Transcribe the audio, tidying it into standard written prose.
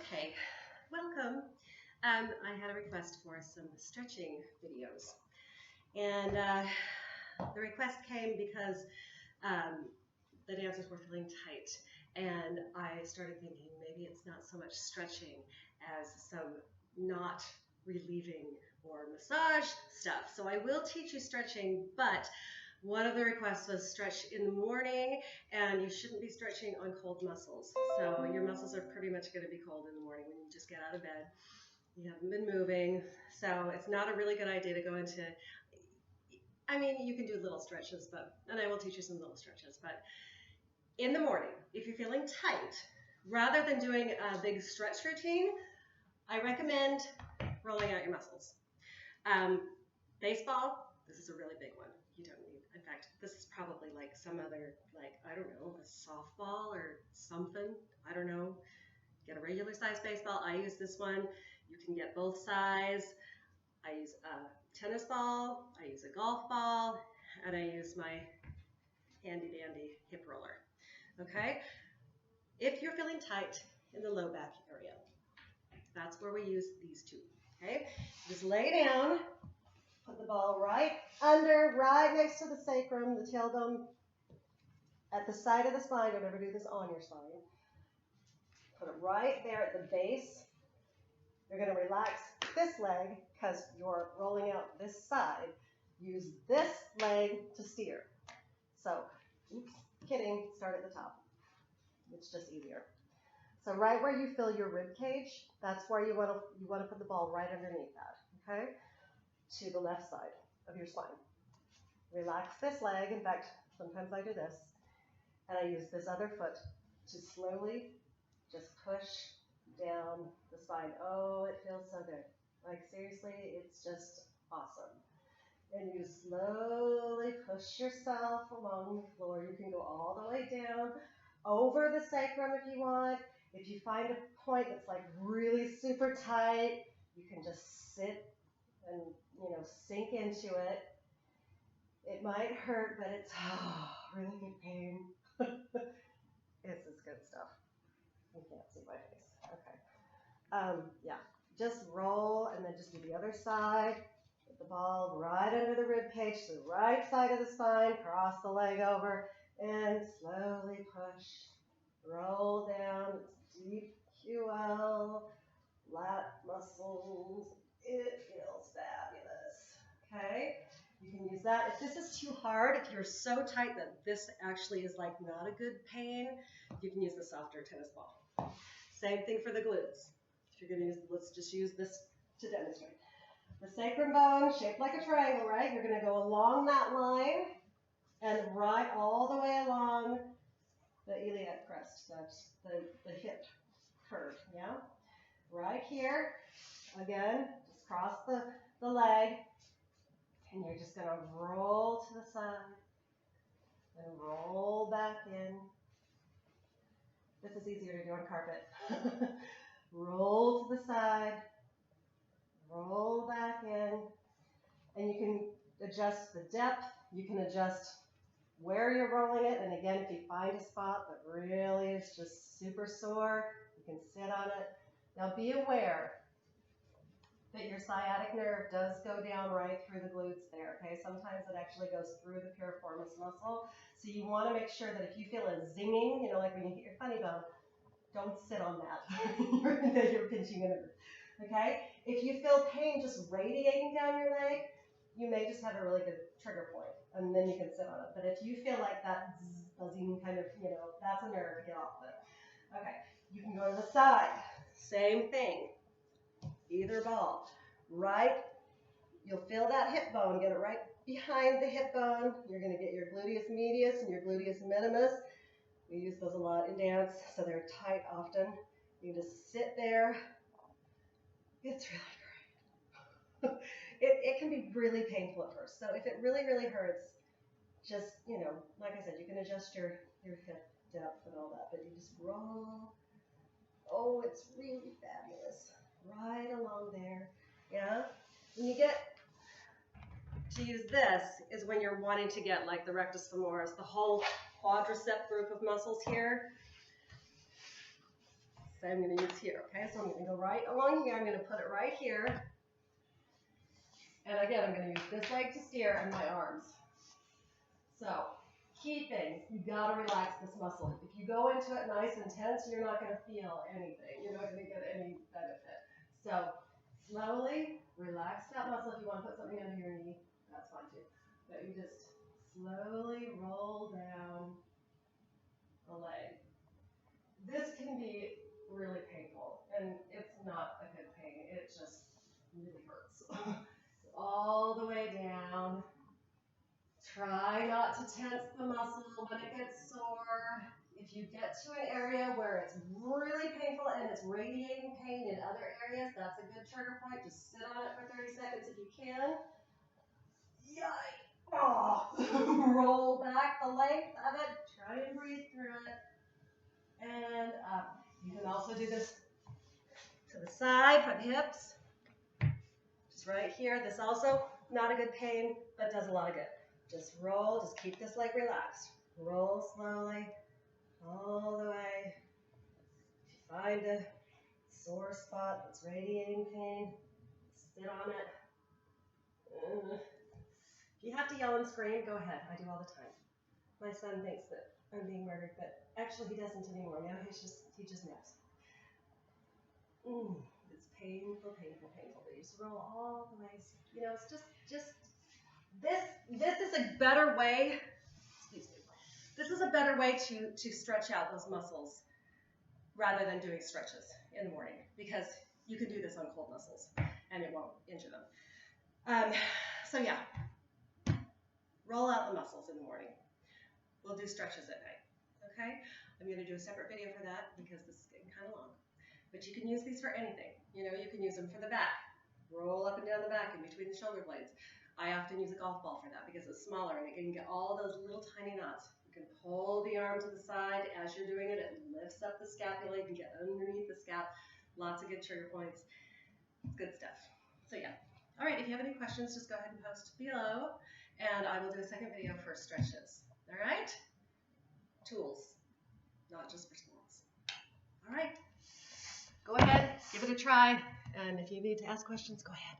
Okay, welcome. I had a request for some stretching videos, and the request came because the dancers were feeling tight, and I started thinking maybe it's not so much stretching as some not relieving or massage stuff. So I will teach you stretching, but one of the requests was stretch in the morning, and you shouldn't be stretching on cold muscles. So your muscles are pretty much going to be cold in the morning when you just get out of bed. You haven't been moving, so it's not a really good idea to go into, I mean, you can do little stretches, and I will teach you some little stretches, but in the morning, if you're feeling tight, rather than doing a big stretch routine, I recommend rolling out your muscles. Baseball, this is a really big one. You don't need, in fact, this is probably like some other, I don't know, a softball or something. I don't know. Get a regular size baseball. I use this one. You can get both size. I use a tennis ball, I use a golf ball, and I use my handy dandy hip roller. Okay? If you're feeling tight in the low back area, that's where we use these two. Okay? Just lay down. Put the ball right under, right next to the sacrum, the tailbone, at the side of the spine. Don't ever do this on your spine. Put it right there at the base. You're going to relax this leg because you're rolling out this side. Use this leg to steer. So, oops, kidding, start at the top. It's just easier. So right where you feel your rib cage, that's where you want to put the ball right underneath that, okay? To the left side of your spine. Relax this leg. In fact, sometimes I do this. And I use this other foot to slowly just push down the spine. Oh, it feels so good. Like seriously, it's just awesome. And you slowly push yourself along the floor. You can go all the way down over the sacrum if you want. If you find a point that's like really super tight, you can just sit and, sink into it. It might hurt, but it's really good pain. This is good stuff. You can't see my face. Okay. Yeah, just roll and then just do the other side. Put the ball right under the rib cage to the right side of the spine. Cross the leg over and slowly push. Roll down. It's deep QL. Lat muscles. It feels fabulous. Okay? You can use that. If this is too hard, if you're so tight that this actually is like not a good pain, you can use the softer tennis ball. Same thing for the glutes. If you're going to use, let's just use this to demonstrate. The sacrum bone, shaped like a triangle, right? You're going to go along that line and right all the way along the iliac crest. That's the hip curve, yeah? Right here, again, just cross the leg, and you're just going to roll to the side and roll back in. This is easier to do on carpet. Roll to the side, roll back in, and you can adjust the depth. You can adjust where you're rolling it, and again, if you find a spot that really is just super sore, you can sit on it. Now be aware that your sciatic nerve does go down right through the glutes there, okay? Sometimes it actually goes through the piriformis muscle, so you want to make sure that if you feel a zinging, like when you hit your funny bone, don't sit on that. You're pinching a nerve, okay? If you feel pain just radiating down your leg, you may just have a really good trigger point, and then you can sit on it. But if you feel like that buzzing kind of, that's a nerve, get off of it. Okay, you can go to the side. Same thing. Either ball. Right, you'll feel that hip bone. Get it right behind the hip bone. You're going to get your gluteus medius and your gluteus minimus. We use those a lot in dance, so they're tight often. You just sit there. It's really great. It can be really painful at first. So if it really, really hurts, just, like I said, you can adjust your hip depth and all that, but you just roll. Oh, it's really fabulous. Right along there. Yeah? When you get to use this is when you're wanting to get like the rectus femoris, the whole quadricep group of muscles here. So I'm going to use here, okay? So I'm going to go right along here. I'm going to put it right here. And again, I'm going to use this leg to steer and my arms. So, key things, you got to relax this muscle. If you go into it nice and tense, you're not going to feel anything. You're not going to get any benefit. So, slowly relax that muscle. If you want to put something under your knee, that's fine too. But you just slowly roll down the leg. This can be really painful, and it's not a good pain. It just really hurts. All the way down. Try not to tense the muscle when it gets sore. If you get to an area where it's really painful and it's radiating pain in other areas, that's a good trigger point. Just sit on it for 30 seconds if you can. Yikes. Oh. Roll back the length of it. Try and breathe through it. And up. You can also do this to the side for the hips. Just right here. This also not a good pain, but does a lot of good. Just roll, just keep this leg relaxed. Roll slowly, all the way. If you find a sore spot that's radiating pain, sit on it. If you have to yell and scream, go ahead. I do all the time. My son thinks that I'm being murdered, but actually he doesn't anymore. Now he just naps. It's painful, painful, painful. But you just roll all the way. You know, it's just this is a better way. Excuse me. This is a better way to stretch out those muscles rather than doing stretches in the morning, because you can do this on cold muscles and it won't injure them. So yeah, roll out the muscles in the morning. We'll do stretches at night. Okay? I'm going to do a separate video for that because this is getting kind of long. But you can use these for anything. You know, you can use them for the back. Roll up and down the back in between the shoulder blades. I often use a golf ball for that because it's smaller and it can get all those little tiny knots. You can pull the arm to the side as you're doing it. It lifts up the scapula. You can get underneath the scalp. Lots of good trigger points. Good stuff. So yeah. All right, if you have any questions, just go ahead and post below. And I will do a second video for stretches. All right? Tools, not just for sports. All right. Go ahead, give it a try. And if you need to ask questions, go ahead.